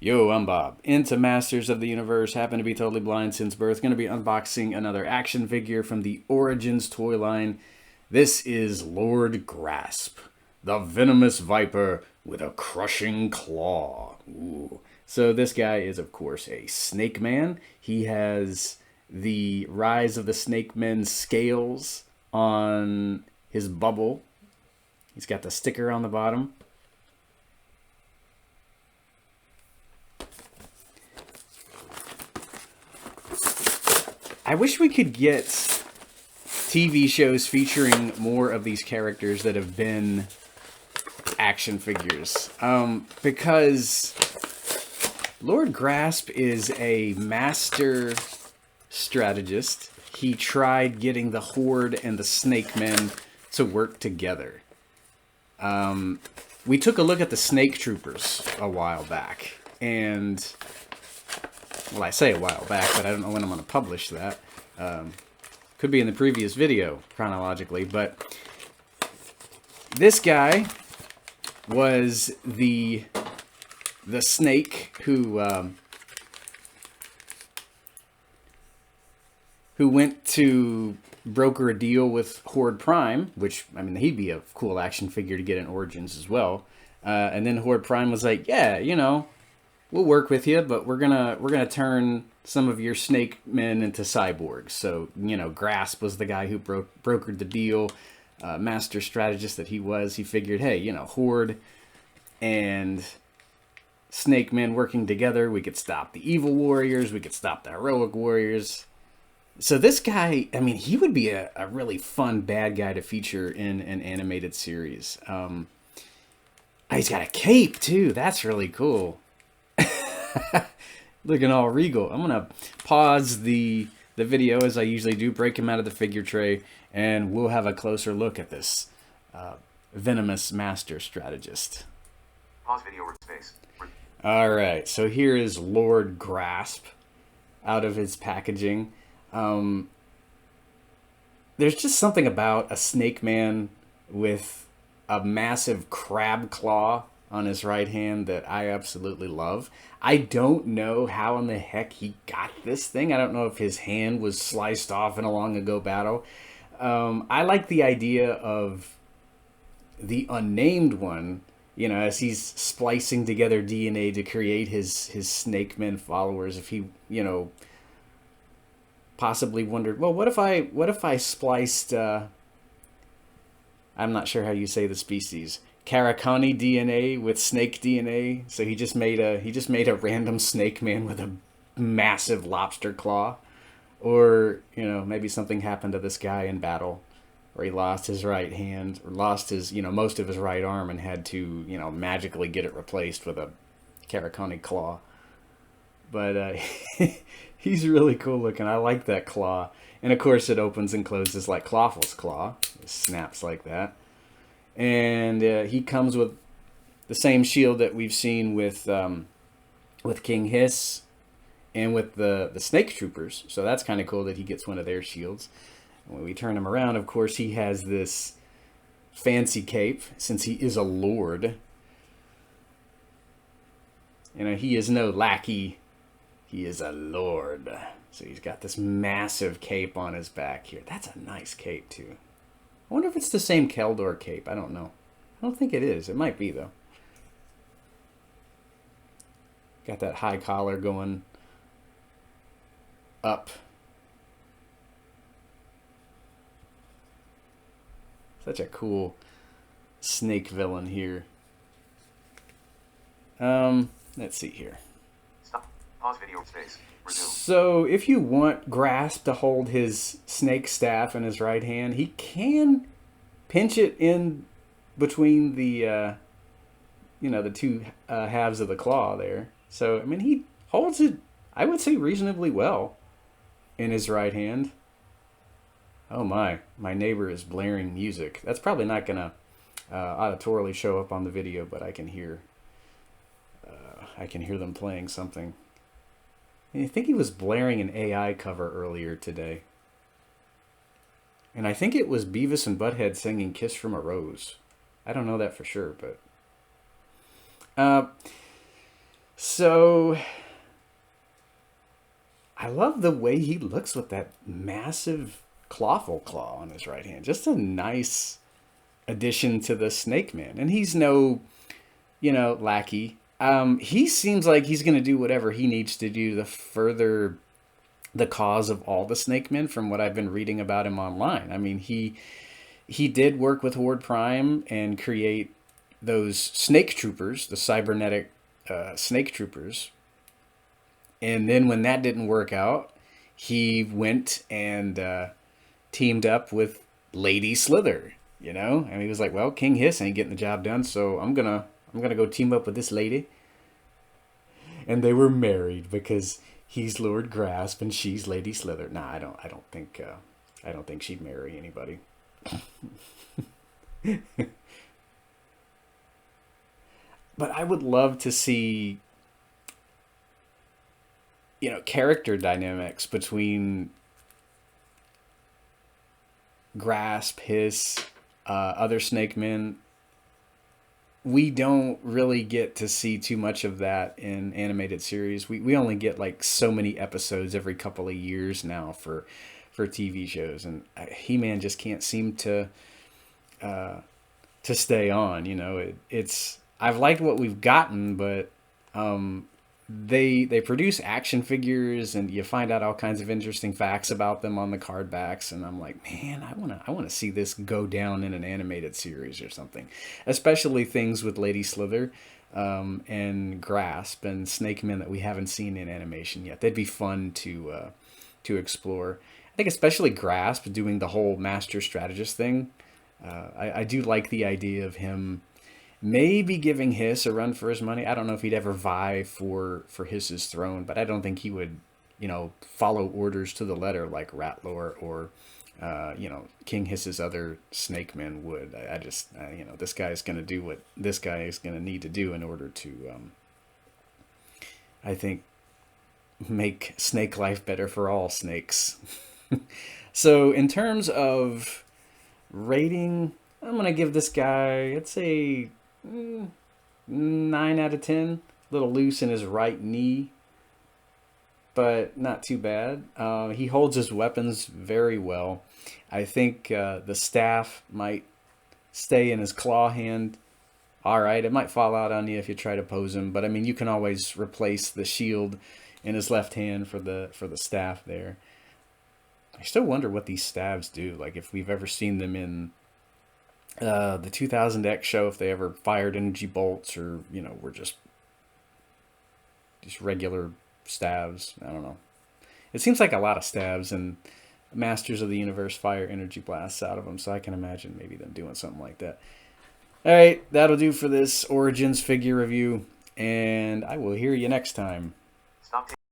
Yo, I'm Bob. Into Masters of the Universe. Happen to be totally blind since birth. Going to be unboxing another action figure from the Origins toy line. This is Lord Grasp, the venomous viper with a crushing claw. Ooh. So this guy is, of course, a snake man. He has the Rise of the Snake Men scales on his bubble. He's got the sticker on the bottom. I wish we could get TV shows featuring more of these characters that have been action figures. Because Lord Grasp is a master strategist. He tried getting the Horde and the Snake Men to work together. We took a look at the Snake Troopers a while back, and well, I say a while back, but I don't know when I'm going to publish that. Could be in the previous video, chronologically, but this guy was the snake who went to broker a deal with Horde Prime, which, I mean, he'd be a cool action figure to get in Origins as well. And then Horde Prime was like, yeah, you know, we'll work with you, but we're gonna turn some of your snake men into cyborgs. So, you know, Grasp was the guy who brokered the deal. Master strategist that he was, he figured, hey, you know, Horde and snake men working together, we could stop the evil warriors, we could stop the heroic warriors. So this guy, I mean, he would be a really fun bad guy to feature in an animated series. He's got a cape too. That's really cool. Looking all regal. I'm gonna pause the video as I usually do, break him out of the figure tray, and we'll have a closer look at this venomous master strategist. Pause video workspace. All right, so here is Lord Grasp out of his packaging. There's just something about a snake man with a massive crab claw on his right hand that I absolutely love. I don't know how in the heck he got this thing. I don't know if his hand was sliced off in a long ago battle. I like the idea of the unnamed one, you know, as he's splicing together DNA to create his snake men followers. If he, you know, possibly wondered, well, what if I spliced I'm not sure how you say the species, Karakani DNA with snake DNA. So he just made a random snake man with a massive lobster claw. Or, you know, maybe something happened to this guy in battle, or he lost his right hand, or lost his, you know, most of his right arm and had to, you know, magically get it replaced with a Karakani claw. But he's really cool looking. I like that claw. And of course it opens and closes like Clawful's claw. It snaps like that. And he comes with the same shield that we've seen with King Hiss and with the Snake Troopers. So that's kind of cool that he gets one of their shields. And when we turn him around, of course, he has this fancy cape since he is a lord. You know, he is no lackey. He is a lord. So he's got this massive cape on his back here. That's a nice cape, too. I wonder if it's the same Keldor cape. I don't know. I don't think it is. It might be, though. Got that high collar going up. Such a cool snake villain here. Let's see here. Stop. Pause video space. Resume. So if you want Grasp to hold his snake staff in his right hand, he can pinch it in between the, you know, the two halves of the claw there. So, I mean, he holds it, I would say, reasonably well in his right hand. Oh my neighbor is blaring music. That's probably not going to auditorily show up on the video, but I can hear them playing something. I think he was blaring an AI cover earlier today. And I think it was Beavis and Butthead singing Kiss from a Rose. I don't know that for sure, but... So I love the way he looks with that massive clawful claw on his right hand. Just a nice addition to the Snake Man. And he's no, lackey. He seems like he's going to do whatever he needs to do to further the cause of all the Snake Men from what I've been reading about him online. I mean, he did work with Horde Prime and create those snake troopers, the cybernetic snake troopers. And then when that didn't work out, he went and teamed up with Lady Slither. And he was like, well, King Hiss ain't getting the job done, so I'm gonna go team up with this lady. And they were married because he's Lord Grasp and she's Lady Slither. Nah, I don't think she'd marry anybody. But I would love to see, character dynamics between Grasp, Hiss, other Snake Men. We don't really get to see too much of that in animated series. We only get like so many episodes every couple of years now for TV shows, and He-Man just can't seem to stay on. It's I've liked what we've gotten, but they produce action figures, and you find out all kinds of interesting facts about them on the card backs, and I'm like, man, I wanna see this go down in an animated series or something, especially things with Lady Slither and Grasp and Snake Men that we haven't seen in animation yet. They'd be fun to explore. I think especially Grasp doing the whole master strategist thing. I do like the idea of him maybe giving Hiss a run for his money. I don't know if he'd ever vie for Hiss's throne, but I don't think he would, follow orders to the letter like Ratlor or, King Hiss's other Snake Men would. I just, this guy is going to do what this guy is going to need to do in order to, I think, make snake life better for all snakes. So in terms of rating, I'm going to give this guy, let's say, 9 out of 10. A little loose in his right knee, but not too bad. He holds his weapons very well. I think the staff might stay in his claw hand. All right, it might fall out on you if you try to pose him, but I mean, you can always replace the shield in his left hand for the staff there. I still wonder what these stabs do. Like if we've ever seen them in the 2000X show, if they ever fired energy bolts or, were just regular stabs. I don't know. It seems like a lot of stabs, and Masters of the Universe fire energy blasts out of them, so I can imagine maybe them doing something like that. All right, that'll do for this Origins figure review, and I will hear you next time.